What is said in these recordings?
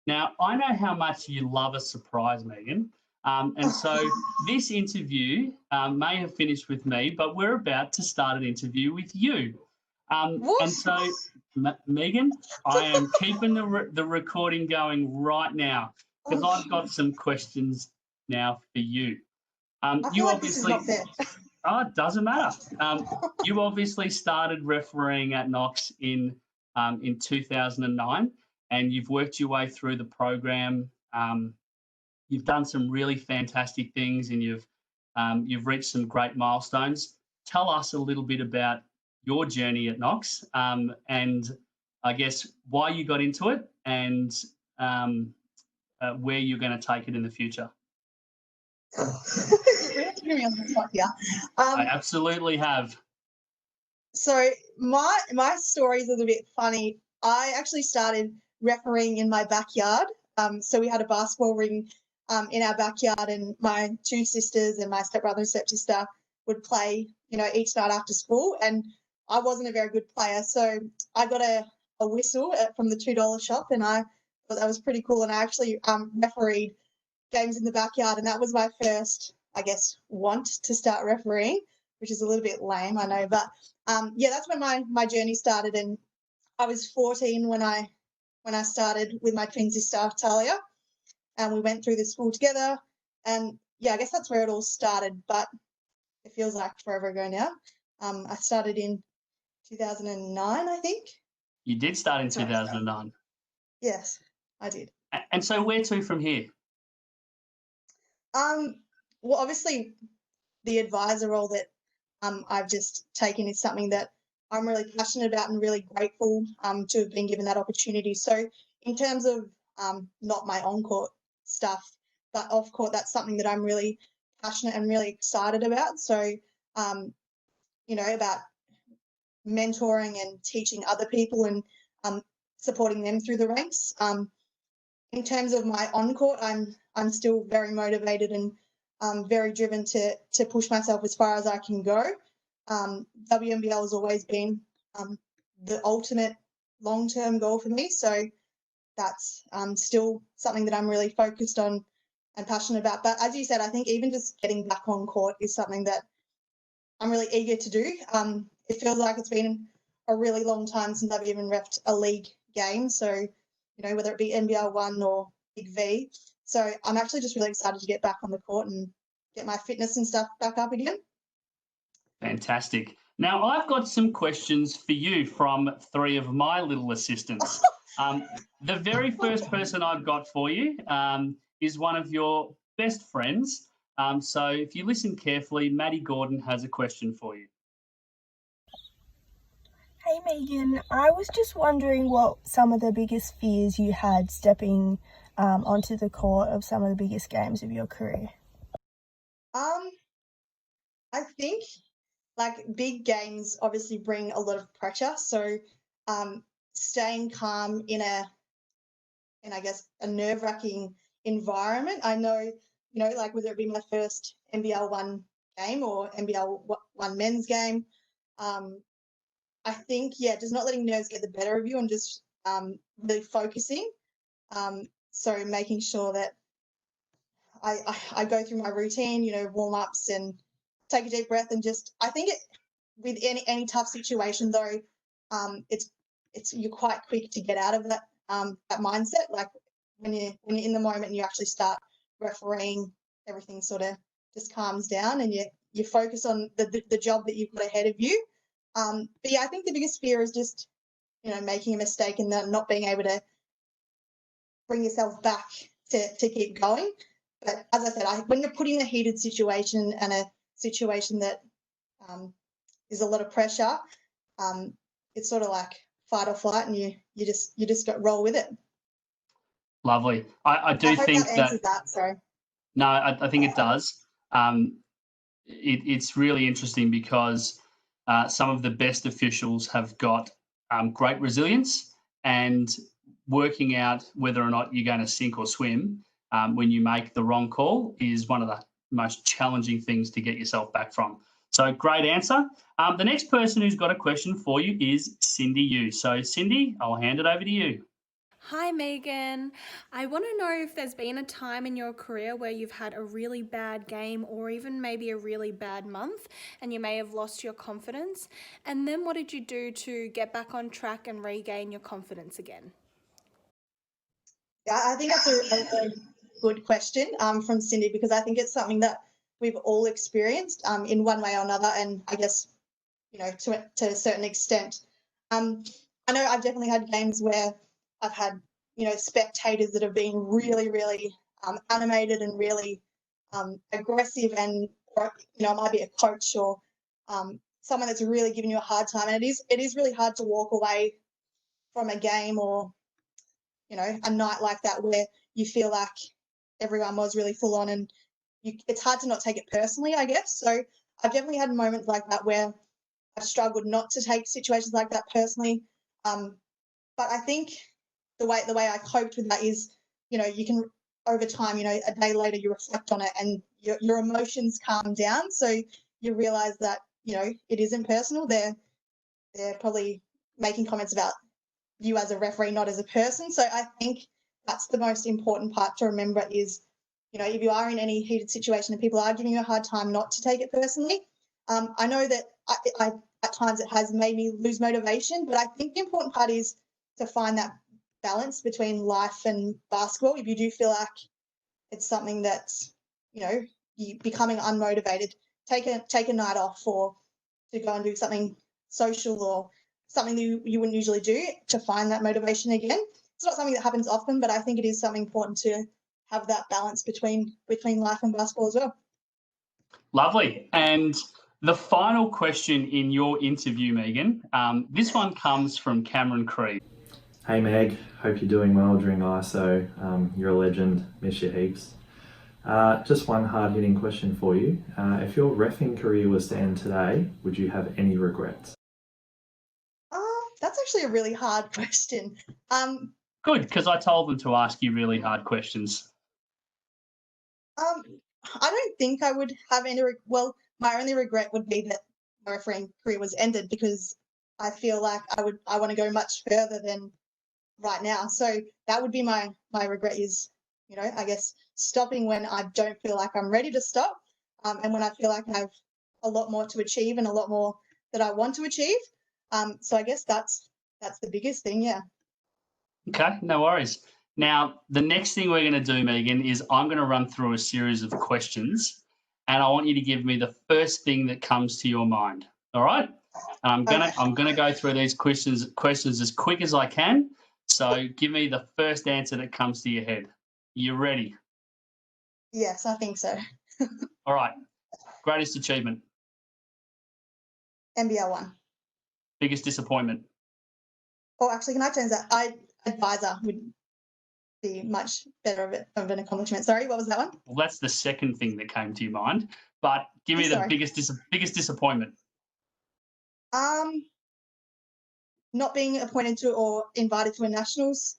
Now, I know how much you love a surprise, Meaghan. And so this interview may have finished with me, but we're about to start an interview with you. And so, Meaghan, I am keeping the recording going right now because I've got some questions now for you. I feel like this is not fair. Oh, it doesn't matter. You obviously started refereeing at Knox in 2009, and you've worked your way through the program. You've done some really fantastic things, and you've reached some great milestones. Tell us a little bit about your journey at Knox, and I guess why you got into it, and where you're going to take it in the future. Me on the spot here. I absolutely have. So my story is a little bit funny. I actually started refereeing in my backyard. So we had a basketball ring in our backyard, and my two sisters and my stepbrother and stepsister would play, each night after school. And I wasn't a very good player, so I got a whistle from the $2 shop, and I thought that was pretty cool. And I actually refereed games in the backyard, and that was my first, I guess, want to start refereeing, which is a little bit lame, I know, but yeah, that's when my journey started. And I was 14 when I started with my twin sister Talia, and we went through the school together. And yeah, I guess that's where it all started, but it feels like forever ago now. I started in 2009, I think. You did start in 2009. Yes, I did. And so where to from here? Well, obviously, the advisor role that I've just taken is something that I'm really passionate about and really grateful to have been given that opportunity. So in terms of not my on-court stuff, but off-court, that's something that I'm really passionate and really excited about. So, about mentoring and teaching other people and supporting them through the ranks. In terms of my on-court, I'm still very motivated and very driven to push myself as far as I can go. WNBL has always been the ultimate long-term goal for me, so that's still something that I'm really focused on and passionate about. But as you said, I think even just getting back on court is something that I'm really eager to do. It feels like it's been a really long time since I've even reffed a league game, so whether it be NBL 1 or Big V. So I'm actually just really excited to get back on the court and get my fitness and stuff back up again. Fantastic. Now, I've got some questions for you from 3 of my little assistants. The very first person I've got for you is one of your best friends. So if you listen carefully, Maddie Gordon has a question for you. Hey Meaghan, I was just wondering what some of the biggest fears you had stepping onto the court of some of the biggest games of your career. I think big games obviously bring a lot of pressure. So staying calm in I guess a nerve-wracking environment. I know, whether it be my first NBL 1 game or NBL 1 men's game, I think, just not letting nerves get the better of you and just really focusing. So making sure that I go through my routine, warm-ups and take a deep breath and just, I think with any tough situation though, it's you're quite quick to get out of that mindset. Like when you're in the moment and you actually start refereeing, everything sort of just calms down and you focus on the job that you've got ahead of you. But yeah, I think the biggest fear is just, making a mistake and then not being able to bring yourself back to keep going. But as I said, when you're put in a heated situation and a situation that is a lot of pressure, it's sort of like fight or flight, and you just got roll with it. Lovely. I do think that answers that. Sorry. No, I think it does. It's really interesting because some of the best officials have got great resilience, and working out whether or not you're going to sink or swim when you make the wrong call is one of the most challenging things to get yourself back from. So great answer. The next person who's got a question for you is Cindy Yu. So Cindy, I'll hand it over to you. Hi, Meaghan. I want to know if there's been a time in your career where you've had a really bad game or even maybe a really bad month and you may have lost your confidence. And then what did you do to get back on track and regain your confidence again? Yeah, I think that's a good question from Cindy, because I think it's something that we've all experienced in one way or another, and I guess, to a certain extent. I know I've definitely had games where I've had, spectators that have been really, really animated and really aggressive, and or, it might be a coach or someone that's really giving you a hard time, and it is really hard to walk away from a game or a night like that where you feel like everyone was really full on, and it's hard to not take it personally, I guess. So I've definitely had moments like that where I've struggled not to take situations like that personally. But I think the way I coped with that is, you can over time, a day later you reflect on it and your emotions calm down. So you realize that, it isn't personal. They're probably making comments about you as a referee, not as a person. So I think that's the most important part to remember is, if you are in any heated situation and people are giving you a hard time, not to take it personally. I know that I at times it has made me lose motivation, but I think the important part is to find that balance between life and basketball. If you do feel like it's something that's, you becoming unmotivated, take a night off, or to go and do something social or something that you wouldn't usually do to find that motivation again. It's not something that happens often, but I think it is something important to have that balance between life and basketball as well. Lovely. And the final question in your interview, Meaghan, this one comes from Cameron Creed. Hey Meg, hope you're doing well during ISO. You're a legend, miss you heaps. Just one hard-hitting question for you. If your reffing career was to end today, would you have any regrets? That's actually a really hard question. Good, because I told them to ask you really hard questions. I don't think I would have any. Well, my only regret would be that my refereeing career was ended, because I feel like I want to go much further than right now. So that would be my regret is, I guess stopping when I don't feel like I'm ready to stop, and when I feel like I have a lot more to achieve and a lot more that I want to achieve. So I guess that's the biggest thing, yeah. Okay, no worries. Now, the next thing we're going to do, Meaghan, is I'm going to run through a series of questions, and I want you to give me the first thing that comes to your mind. All right? I'm gonna go through these questions as quick as I can. So give me the first answer that comes to your head. You ready? Yes, I think so. All right. Greatest achievement. NBL 1. Biggest disappointment. Oh, actually, can I change that? Advisor would be much better of an accomplishment. Sorry, what was that one? Well, that's the second thing that came to your mind. But give me the biggest disappointment. Not being appointed to or invited to a nationals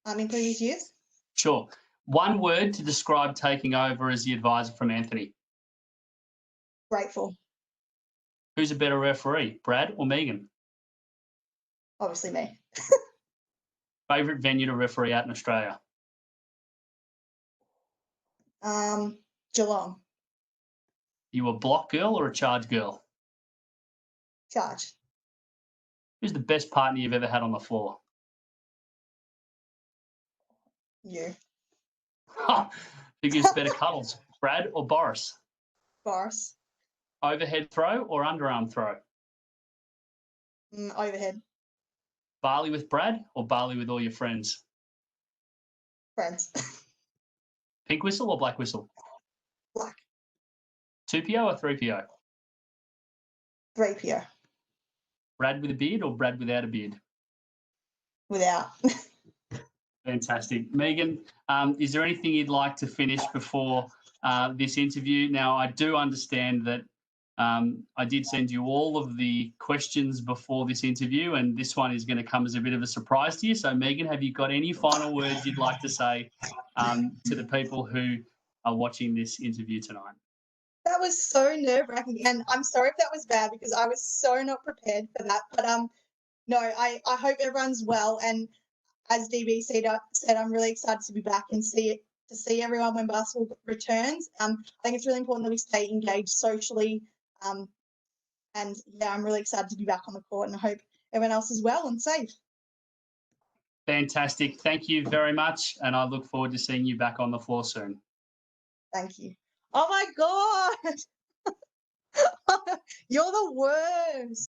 in previous years. Sure. One word to describe taking over as the advisor from Anthony. Grateful. Who's a better referee, Brad or Meaghan? Obviously me. Favourite venue to referee out in Australia? Geelong. You a block girl or a charge girl? Charge. Who's the best partner you've ever had on the floor? You. Who gives better cuddles, Brad or Boris? Boris. Overhead throw or underarm throw? Overhead. Barley with Brad or barley with all your friends? Friends. Pink whistle or black whistle? Black. 2PO or 3PO? 3PO. Brad with a beard or Brad without a beard? Without. Fantastic. Meaghan, is there anything you'd like to finish before this interview? Now, I do understand that I did send you all of the questions before this interview, and this one is going to come as a bit of a surprise to you. So, Meaghan, have you got any final words you'd like to say to the people who are watching this interview tonight? That was so nerve-wracking, and I'm sorry if that was bad, because I was so not prepared for that. But no, I hope everyone's well, and as DB said, I'm really excited to be back and see everyone when basketball returns. I think it's really important that we stay engaged socially. And yeah, I'm really excited to be back on the court, and I hope everyone else is well and safe. Fantastic. Thank you very much, and I look forward to seeing you back on the floor soon. Thank you. Oh my God. You're the worst.